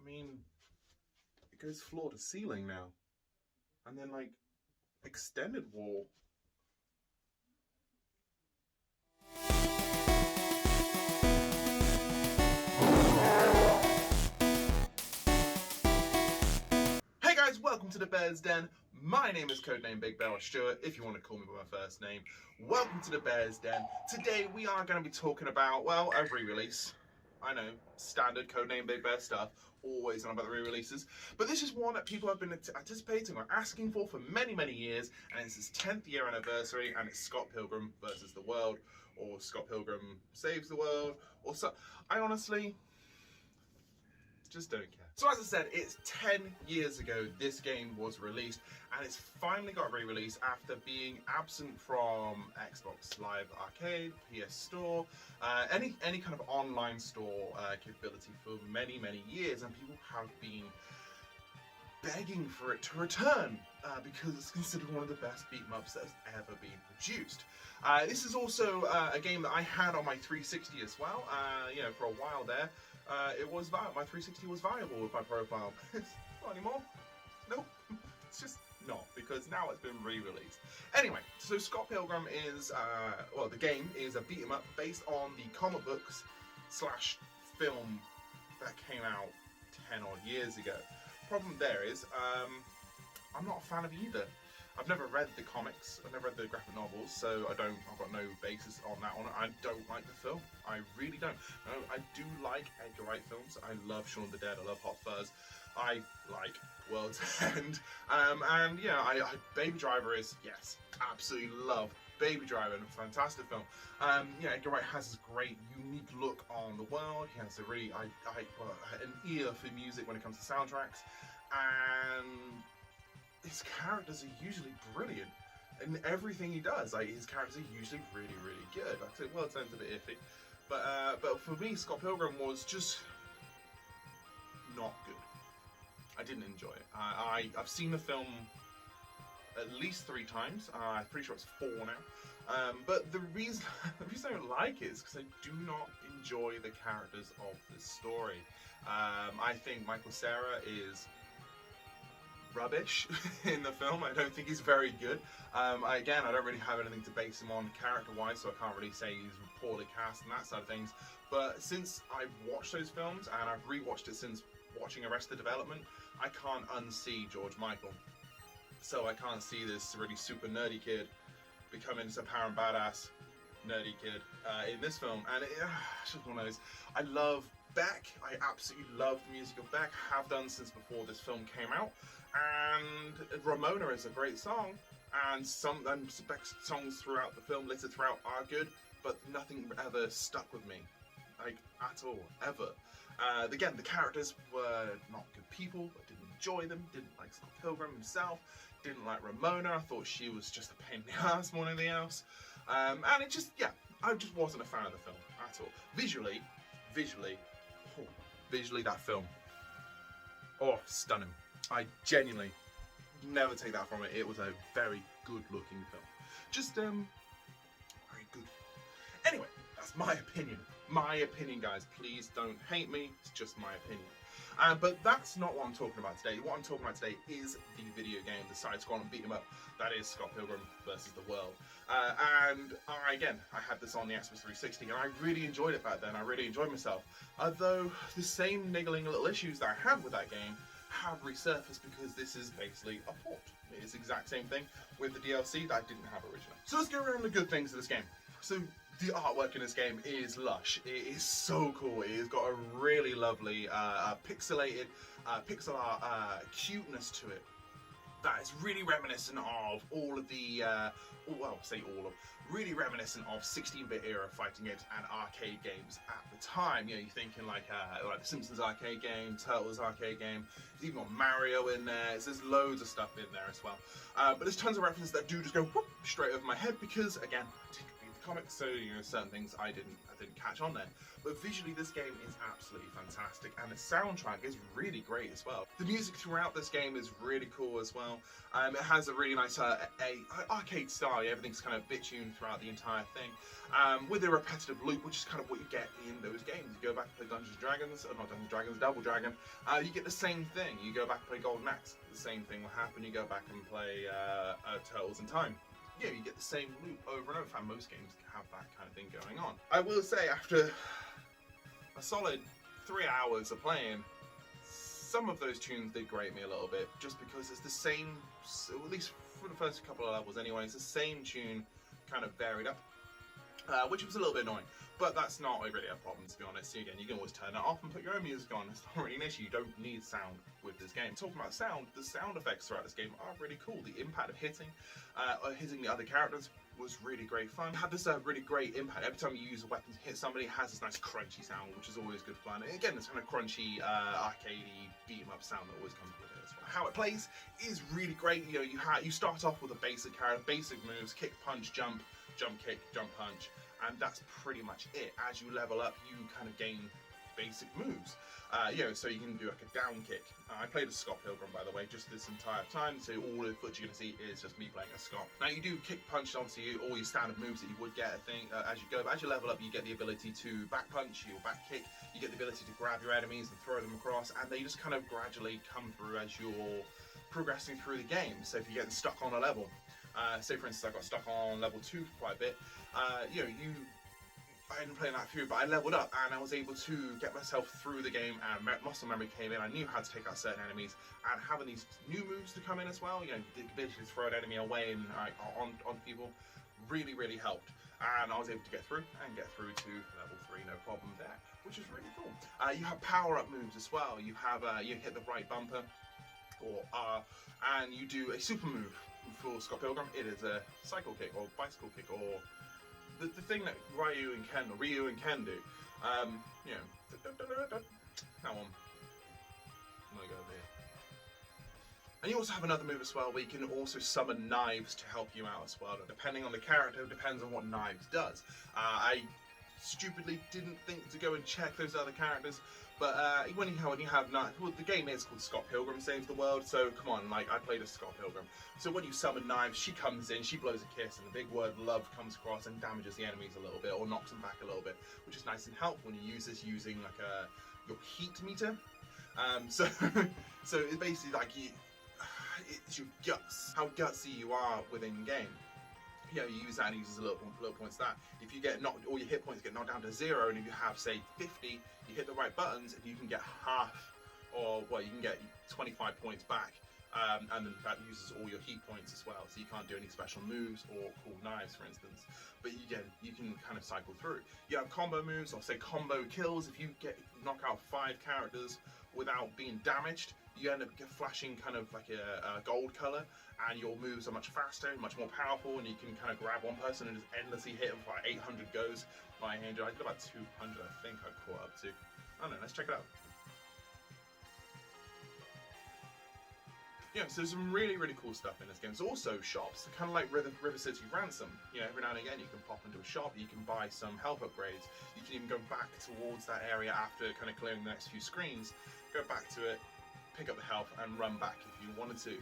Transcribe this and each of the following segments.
mean, it goes floor to ceiling now. And then, like, extended wall. Hey guys, welcome to the Bear's Den. My name is CODENAMEBIGBEAR or Stuart, if you want to call me by my first name. Welcome to the Bear's Den. Today we are going to be talking about, well, a re-release. I know, standard CODENAMEBIGBEAR stuff, always on about the re-releases. But this is one that people have been anticipating or asking for many, many years, and it's its 10th year anniversary, and it's Scott Pilgrim versus the World, or Scott Pilgrim Saves the World, or so. I honestly just don't care. So as I said, it's 10 years ago this game was released, and it's finally got a re-release after being absent from Xbox Live Arcade, PS Store, any kind of online store capability for many, many years, and people have been begging for it to return because it's considered one of the best beat-em-ups that has ever been produced. This is also a game that I had on my 360 as well, you know, for a while there. It was my 360 was viable with my profile. Not anymore. Nope. It's just not, because now it's been re-released. Anyway, so Scott Pilgrim is, well, the game is a beat 'em up based on the comic books / film that came out 10 odd years ago. Problem there is, I'm not a fan of either. I've never read the comics, I've never read the graphic novels, so I've got no basis on that one. I don't like the film. I really don't. No, I do like Edgar Wright films. I love Shaun of the Dead, I love Hot Fuzz. I like World's End. And yeah, Baby Driver is, yes, absolutely love Baby Driver, a fantastic film. Yeah, Edgar Wright has this great, unique look on the world. He has a really, an ear for music when it comes to soundtracks. And his characters are usually brilliant in everything he does. Like, his characters are usually really, really good. Like I said, World's End's a bit iffy, but for me, Scott Pilgrim was just not good. I didn't enjoy it. I've seen the film at least 3 times. I'm pretty sure it's 4 now. But the reason I don't like it is because I do not enjoy the characters of this story. I think Michael Cera is rubbish in the film. I don't think he's very good. Again, I don't really have anything to base him on character-wise, so I can't really say he's poorly cast and that side of things. But since I've watched those films, and I've rewatched it since watching Arrested Development, I can't unsee George Michael. So I can't see this really super nerdy kid becoming some power and badass nerdy kid in this film. And it's just one of those. I love Beck. I absolutely love the music of Beck. Have done since before this film came out. And Ramona is a great song, and some Beck's songs throughout the film, littered throughout, are good, but nothing ever stuck with me, like, at all, ever. Again, the characters were not good people. I didn't enjoy them. Didn't like Scott Pilgrim himself. Didn't like Ramona. I thought she was just a pain in the ass more than anything else. And it just, yeah, I just wasn't a fan of the film at all. Visually, that film, oh, stunning. I genuinely never take that from it. It was a very good looking film. Just, very good. Anyway, that's my opinion. My opinion, guys. Please don't hate me. It's just my opinion. But that's not what I'm talking about today. What I'm talking about today is the video game, the side-scrolling beat 'em up. That is Scott Pilgrim versus the World. And again, I had this on the Xbox 360, and I really enjoyed it back then. I really enjoyed myself. Although the same niggling little issues that I had with that game have resurfaced, because this is basically a port. It is the exact same thing with the DLC that I didn't have originally. So let's go around the good things of this game. So the artwork in this game is lush. It is so cool. It has got a really lovely pixelated pixel art cuteness to it that is really reminiscent of all of the, well, say all of, really reminiscent of 16-bit era fighting games and arcade games at the time. You know, you're thinking like the Simpsons arcade game, Turtles arcade game. There's even got Mario in there. There's loads of stuff in there as well. But there's tons of references that do just go whoop, straight over my head, because again, I didn't read the comics, so certain things I didn't catch on there. But visually, this game is absolutely fantastic, and the soundtrack is really great as well. The music throughout this game is really cool as well. It has a really nice arcade style. Everything's kind of bit tuned throughout the entire thing, with a repetitive loop, which is kind of what you get in those games. You go back and play Dungeons and Dragons, or not Dungeons and Dragons, Double Dragon. You get the same thing. You go back and play Golden Axe. The same thing will happen. You go back and play Turtles in Time. Yeah, you get the same loop over and over, and most games have that kind of thing going on. I will say, after a solid 3 hours of playing, some of those tunes did grate me a little bit, just because it's the same, at least for the first couple of levels anyway, it's the same tune kind of varied up, which was a little bit annoying. But that's not really a problem, to be honest. Again, you can always turn it off and put your own music on. It's not really an issue. You don't need sound with this game. Talking about sound, the sound effects throughout this game are really cool. The impact of hitting the other characters was really great fun. It had this really great impact. Every time you use a weapon to hit somebody, it has this nice crunchy sound, which is always good fun. And again, this kind of crunchy, arcadey, beat-em-up sound that always comes with it as well. How it plays is really great. You start off with a basic character, basic moves: kick, punch, jump, jump, kick, jump, punch. And that's pretty much it. As you level up, you kind of gain basic moves. So you can do like a down kick. I played as Scott Pilgrim, by the way, just this entire time, so all the footage you're going to see is just me playing as Scott. Now, you do kick, punch, obviously all your standard moves that you would get, I think, as you go. But as you level up, you get the ability to back punch, or back kick. You get the ability to grab your enemies and throw them across, and they just kind of gradually come through as you're progressing through the game. So if you're getting stuck on a level, say for instance I got stuck on level 2 for quite a bit, I hadn't played that through, but I leveled up and I was able to get myself through the game, and muscle memory came in. I knew how to take out certain enemies, and having these new moves to come in as well, the ability to throw an enemy away and on people, really helped. And I was able to get through to level 3, no problem there, which is really cool. You have power-up moves as well. You have you hit the right bumper, or and you do a super move. For Scott Pilgrim, it is a cycle kick or bicycle kick, or the thing that Ryu and Ken do. That one. I'm gonna go there. And you also have another move as well, where you can also summon knives to help you out as well. Depending on the character, depends on what knives does. I stupidly didn't think to go and check those other characters. But when you have knives, well, the game is called Scott Pilgrim Saves the World, so come on, I played as Scott Pilgrim. So when you summon knives, she comes in, she blows a kiss, and the big word love comes across and damages the enemies a little bit, or knocks them back a little bit, which is nice and helpful when you use this using like your heat meter. So it's basically like it's your guts, how gutsy you are within game. You use that and uses a little points that. If you get knocked, all your hit points get knocked down to 0, and if you have, say, 50, you hit the right buttons, and you can get half, or well, you can get 25 points back, and then that uses all your heat points as well, so you can't do any special moves or cool knives, for instance. But you can kind of cycle through. You have combo moves, or say combo kills. If you knock out 5 characters without being damaged, you end up flashing kind of like a gold color, and your moves are much faster, much more powerful, and you can kind of grab one person and just endlessly hit them for like 800 goes. 900, I did about 200, I think I caught up to. I don't know, let's check it out. So there's some really cool stuff in this game. There's also shops, kind of like River City Ransom. Every now and again you can pop into a shop, you can buy some health upgrades. You can even go back towards that area after kind of clearing the next few screens, go back to it, pick up the health, and run back if you wanted to.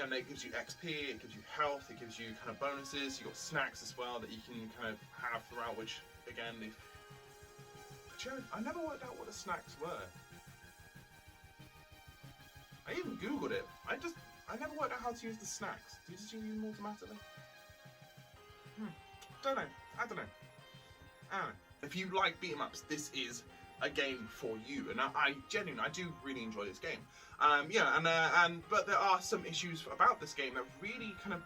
And it gives you XP, it gives you health, it gives you kind of bonuses. You've got snacks as well that you can kind of have throughout, which again, I never worked out what the snacks were. I even googled it. I never worked out how to use the snacks. Do you just use them automatically? I don't know. If you like beat 'em ups, this is a game for you, and I do really enjoy this game. But there are some issues about this game that really kind of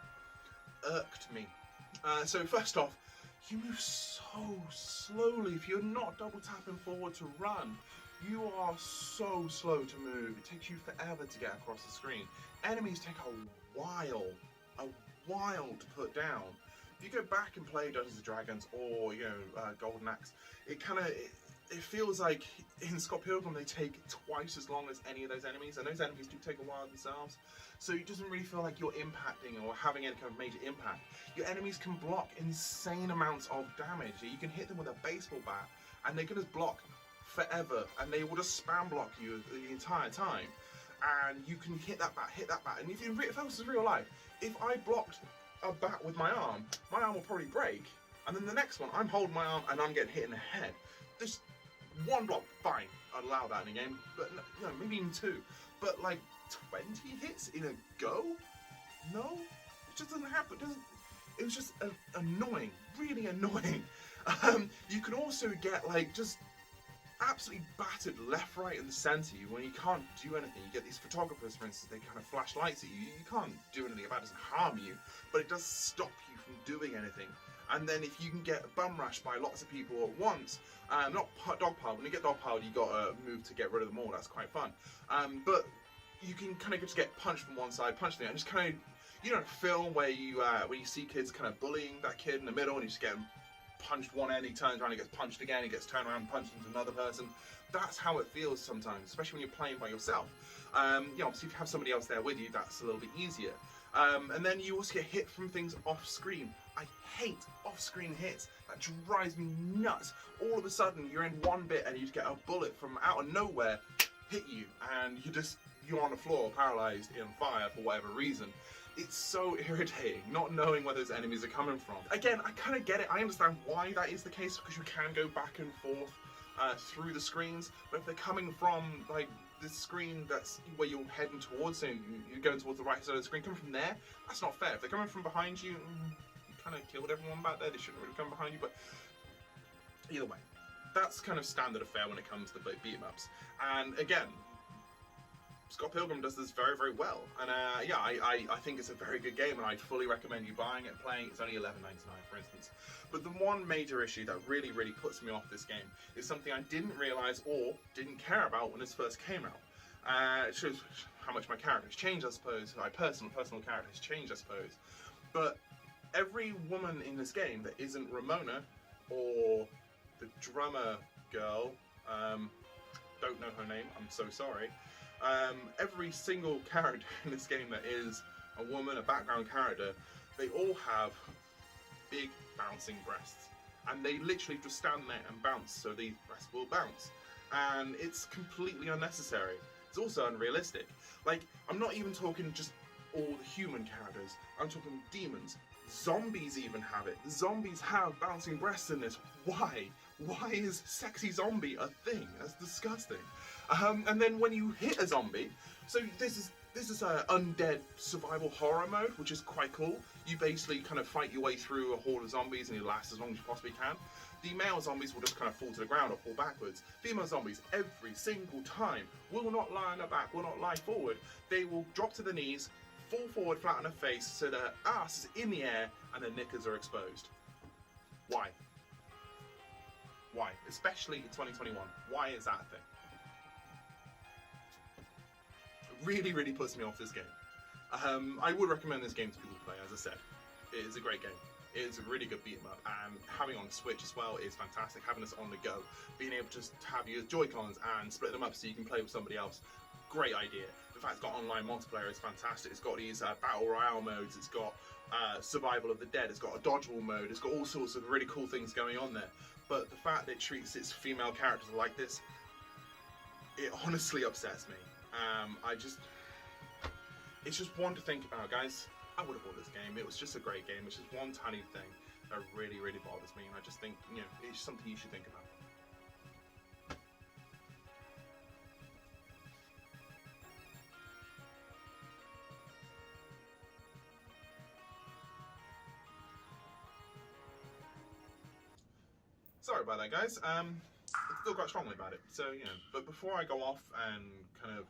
irked me. So first off, you move so slowly. If you're not double tapping forward to run, you are so slow to move. It takes you forever to get across the screen. Enemies take a while to put down. If you go back and play Dungeons and Dragons or Golden Axe, it feels like in Scott Pilgrim they take twice as long as any of those enemies, and those enemies do take a while themselves. So it doesn't really feel like you're impacting or having any kind of major impact. Your enemies can block insane amounts of damage. You can hit them with a baseball bat, and they can just block forever, and they will just spam block you the entire time. And you can hit that bat, and if this is real life, if I blocked a bat with my arm will probably break, and then the next one, I'm holding my arm and I'm getting hit in the head. Just one block, fine, I'd allow that in a game, but no, maybe even two. But like 20 hits in a go? No, it just doesn't happen. It was just annoying, really annoying. You can also get like just absolutely battered left, right, and centre when you can't do anything. You get these photographers, for instance, they kind of flash lights at you. You can't do anything about it. It doesn't harm you, but it does stop you from doing anything. And then if you can get bum rushed by lots of people at once, not dogpiled. When you get dogpiled, you got to move to get rid of them all. That's quite fun. But you can kind of just get punched from one side, punched the other, and just kind of, you know, film where you see kids kind of bullying that kid in the middle, and you just get him punched one end, he turns around, he gets punched again, he gets turned around and punched into another person. That's how it feels sometimes, especially when you're playing by yourself. You know, obviously if you have somebody else there with you, that's a little bit easier. And then you also get hit from things off screen. I hate off-screen hits. That drives me nuts. All of a sudden, you're in one bit and you just get a bullet from out of nowhere hit you, and you're on the floor, paralyzed, in fire for whatever reason. It's so irritating, not knowing where those enemies are coming from. Again, I kind of get it. I understand why that is the case, because you can go back and forth through the screens. But if they're coming from like the screen that's where you're heading towards, so you're going towards the right side of the screen, coming from there, that's not fair. If they're coming from behind you, you kind of killed everyone back there. They shouldn't really come behind you. But either way, that's kind of standard affair when it comes to beat 'em ups. And again, Scott Pilgrim does this very, very well, and yeah, I think it's a very good game, and I'd fully recommend you buying it, playing it. It's only $11.99, for instance. But the one major issue that really, really puts me off this game is something I didn't realise or didn't care about when this first came out. It shows how much my character has changed, I suppose. My personal character has changed, I suppose. But every woman in this game that isn't Ramona or the drummer girl, don't know her name, I'm so sorry. Every single character in this game that is a woman, a background character, they all have big bouncing breasts, and they literally just stand there and bounce, so these breasts will bounce, and it's completely unnecessary. It's also unrealistic. Like, I'm not even talking just all the human characters, I'm talking demons. Zombies even have it. Zombies have bouncing breasts in this. Why? Why is sexy zombie a thing? That's disgusting. And then when you hit a zombie, so this is undead survival horror mode, which is quite cool. You basically kind of fight your way through a horde of zombies, and you last as long as you possibly can. The male zombies will just kind of fall to the ground or fall backwards. Female zombies, every single time, will not lie on their back, will not lie forward. They will drop to the knees, fall forward flat on their face, so their ass is in the air and their knickers are exposed. Why? Why? Especially in 2021. Why is that a thing? It really, really puts me off this game. I would recommend this game to people to play, as I said. It is a great game. It is a really good beat 'em up, and having it on the Switch as well is fantastic. Having this on the go, being able to just have your Joy-Cons and split them up so you can play with somebody else. Great idea. The fact it's got online multiplayer is fantastic. It's got these battle royale modes. It's got survival of the dead. It's got a dodgeball mode. It's got all sorts of really cool things going on there. But the fact that it treats its female characters like this, it honestly upsets me. It's just one to think about, guys. I would have bought this game. It was just a great game. It's just one tiny thing that really, really bothers me, and I just think, you know, it's something you should think about. Sorry about that, guys. I feel quite strongly about it. So, you know, but before I go off and kind of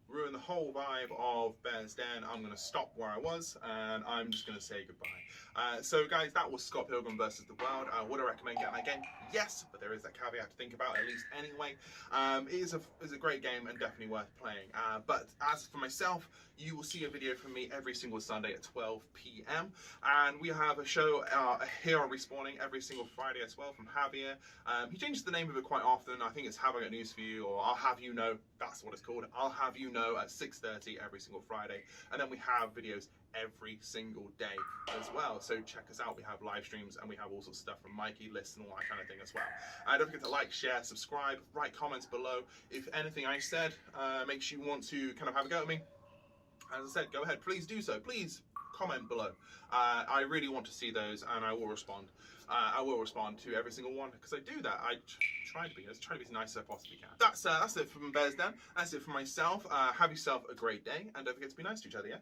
ruin the whole vibe of Bear's Den, I'm going to stop where I was and I'm just going to say goodbye. So guys, that was Scott Pilgrim versus the World. Would I recommend getting that game? Yes, but there is that caveat to think about at least anyway. It is a great game and definitely worth playing. But as for myself, you will see a video from me every single Sunday at 12 p.m. And we have a show here on Respawning every single Friday as well from Javier. He changes the name of it quite often. I think it's Have I Got News For You, or I'll Have You Know. That's what it's called. I'll Have You Know at 6:30 every single Friday. And then we have videos every single day as well, so check us out. We have live streams and we have all sorts of stuff from Mikey lists and all that kind of thing as well. Don't forget to like, share, subscribe, write comments below if anything I said makes you want to kind of have a go at me. As I said, go ahead, please do so. Please comment below. I really want to see those and I will respond. I will respond to every single one because I do that. I try to be as nice as I possibly can. That's it from Bear's Den. That's it from myself. Have yourself a great day and don't forget to be nice to each other, yeah?